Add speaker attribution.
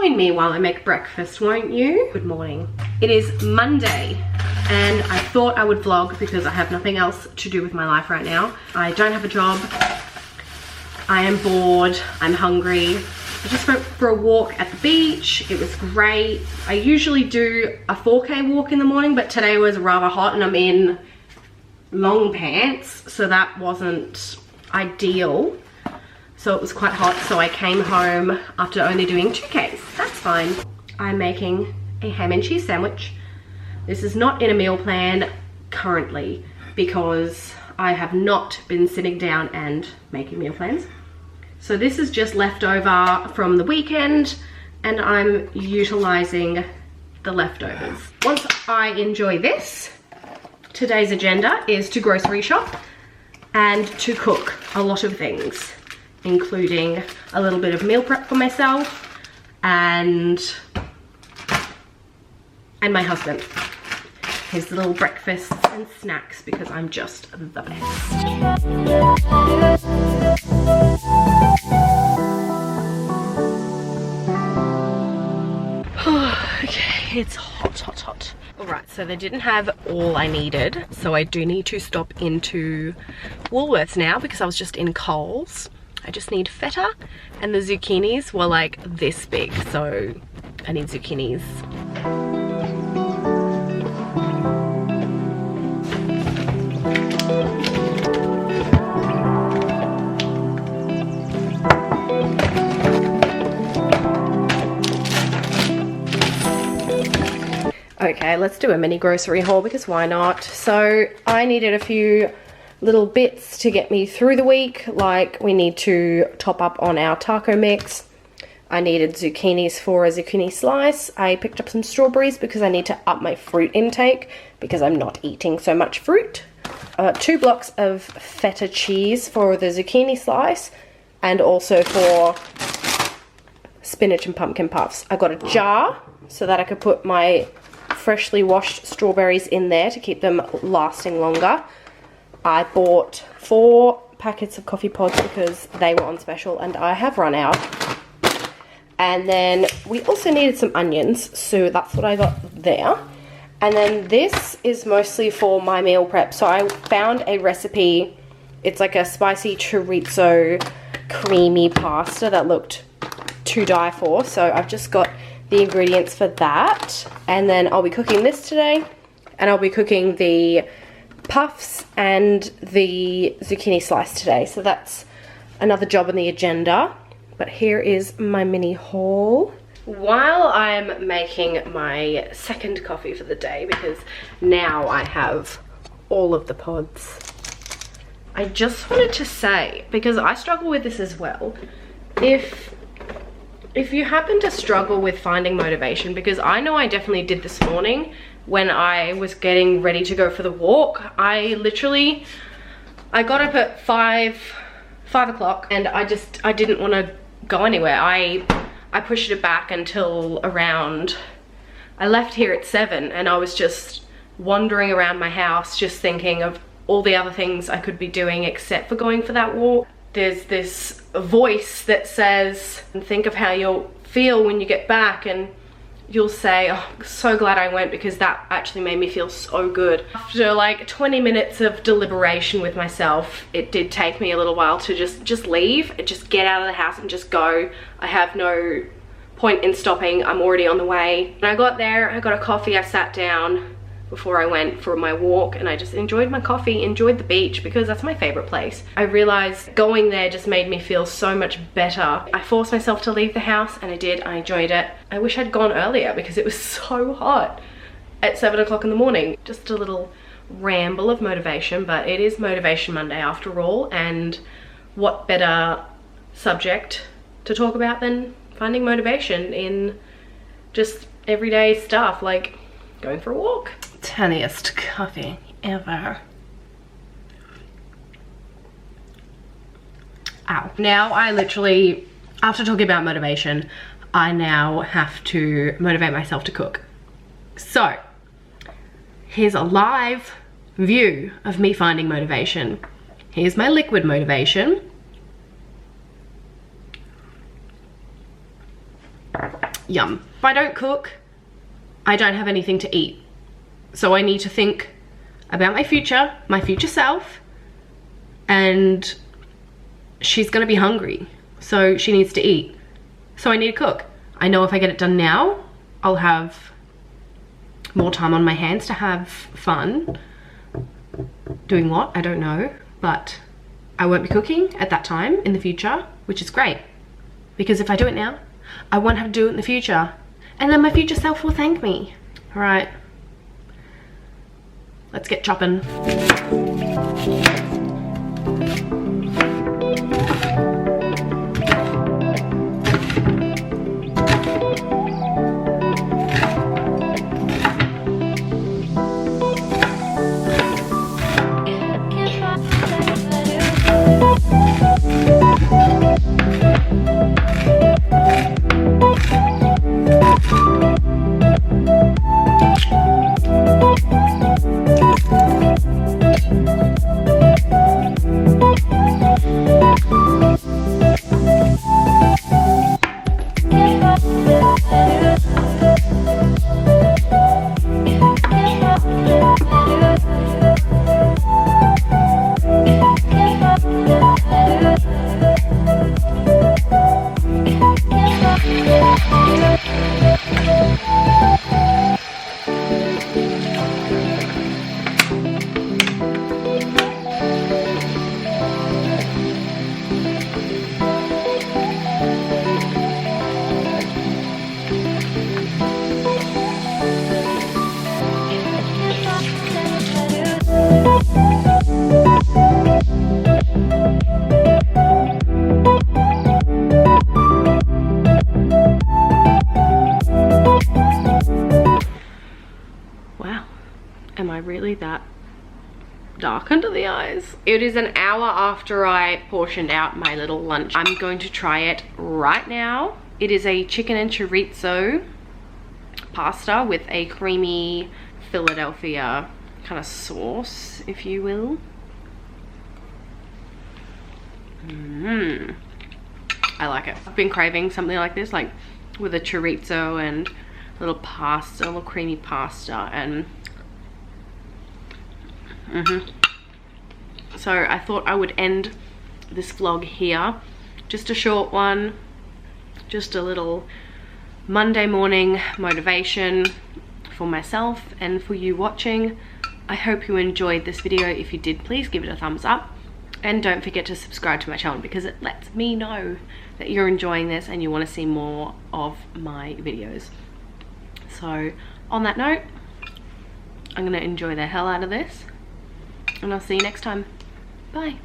Speaker 1: join me while I make breakfast, won't you? Good morning. It is Monday and I thought I would vlog because I have nothing else to do with my life right now. I don't have a job. I am bored. I'm hungry. I just went for a walk at the beach. It was great. I usually do a 4K walk in the morning, but today was rather hot and I'm in long pants, so that wasn't ideal. So it was quite hot, so I came home after only doing 2Ks. That's fine. I'm making a ham and cheese sandwich. This is not in a meal plan currently because I have not been sitting down and making meal plans. So this is just leftover from the weekend and I'm utilizing the leftovers. Once I enjoy this, today's agenda is to grocery shop and to cook a lot of things, including a little bit of meal prep for myself and my husband. His little breakfasts and snacks because I'm just the best. Okay, it's hot, hot, hot. Alright, so they didn't have all I needed, so I do need to stop into Woolworths now because I was just in Coles. I just need feta and the zucchinis were like this big, so I need zucchinis. Okay, let's do a mini grocery haul because why not? So I needed a few little bits to get me through the week, like we need to top up on our taco mix. I needed zucchinis for a zucchini slice. I picked up some strawberries because I need to up my fruit intake because I'm not eating so much fruit. 2 blocks of feta cheese for the zucchini slice and also for spinach and pumpkin puffs. I got a jar so that I could put my freshly washed strawberries in there to keep them lasting longer. I bought 4 packets of coffee pods because they were on special and I have run out. And then we also needed some onions, so that's what I got there. And then this is mostly for my meal prep. So I found a recipe. It's like a spicy chorizo creamy pasta that looked to die for. So I've just got the ingredients for that. And then I'll be cooking this today. And I'll be cooking the puffs and the zucchini slice today. So that's another job on the agenda. But here is my mini haul. While I'm making my second coffee for the day, because now I have all of the pods, I just wanted to say, because I struggle with this as well, if you happen to struggle with finding motivation, because I know I definitely did this morning when I was getting ready to go for the walk. I got up at 5 o'clock and I didn't want to go anywhere. I pushed it back until around, I left here at 7 and I was just wandering around my house just thinking of all the other things I could be doing except for going for that walk. There's this voice that says, and think of how you'll feel when you get back, and you'll say, oh, I'm so glad I went because that actually made me feel so good. After like 20 minutes of deliberation with myself, it did take me a little while to just leave and just get out of the house and just go. I have no point in stopping. I'm already on the way. And I got there, I got a coffee, I sat down before I went for my walk and I just enjoyed my coffee, enjoyed the beach because that's my favorite place. I realized going there just made me feel so much better. I forced myself to leave the house and I did, I enjoyed it. I wish I'd gone earlier because it was so hot at 7 o'clock in the morning. Just a little ramble of motivation, but it is Motivation Monday after all, and what better subject to talk about than finding motivation in just everyday stuff like going for a walk. Tiniest coffee ever. Ow. Now I literally, after talking about motivation, I now have to motivate myself to cook. So, here's a live view of me finding motivation. Here's my liquid motivation. Yum. If I don't cook, I don't have anything to eat. So I need to think about my future self, and she's gonna be hungry. So she needs to eat. So I need to cook. I know if I get it done now, I'll have more time on my hands to have fun. Doing what? I don't know. But I won't be cooking at that time in the future, which is great. Because if I do it now, I won't have to do it in the future. And then my future self will thank me. All right. Let's get chopping. Am I really that dark under the eyes? It is an hour after I portioned out my little lunch. I'm going to try it right now. It is a chicken and chorizo pasta with a creamy Philadelphia kind of sauce, if you will. I like it. I've been craving something like this, like with a chorizo and a little pasta, a little creamy pasta, and so I thought I would end this vlog here. Just a short one, just a little Monday morning motivation for myself and for you watching. I hope you enjoyed this video. If you did, please give it a thumbs up, and don't forget to subscribe to my channel because it lets me know that you're enjoying this and you want to see more of my videos. So on that note, I'm gonna enjoy the hell out of this, and I'll see you next time. Bye.